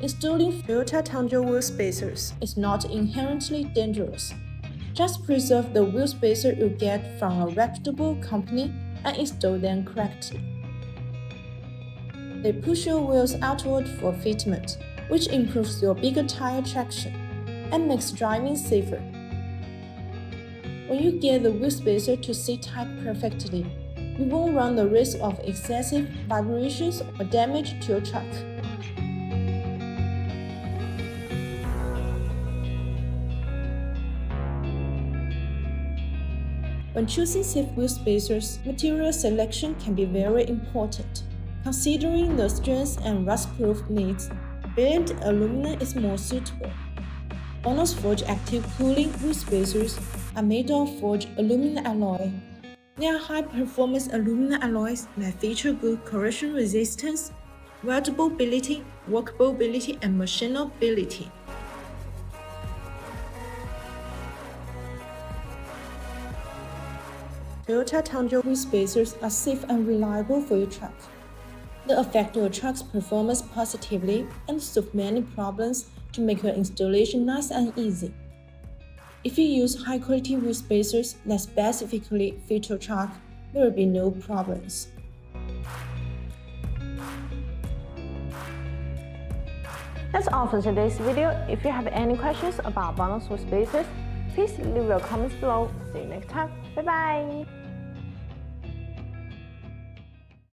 Installing Toyota Tundra wheel spacers is not inherently dangerous. Just preserve the wheel spacer you get from a reputable company and install them correctly. They push your wheels outward for fitment, which improves your bigger tire traction and makes driving safer. When you get the wheel spacer to sit tight perfectly, you won't run the risk of excessive vibrations or damage to your truck. When choosing safe wheel spacers, material selection can be very important. Considering the strength and rust-proof needs, brilliant aluminum is more suitable. BONOSS Forge active cooling wheel spacers are made of forged aluminum alloy. They are high-performance aluminum alloys that feature good corrosion resistance, weldability, workability, and machinability. Toyota Tundra wheel spacers are safe and reliable for your truck. They affect your truck's performance positively and solve many problems to make your installation nice and easy. If you use high-quality wheel spacers that specifically fit your truck, there will be no problems. That's all for today's video. If you have any questions about BONOSS wheel spacers, please leave your comments below. See you next time. Bye bye!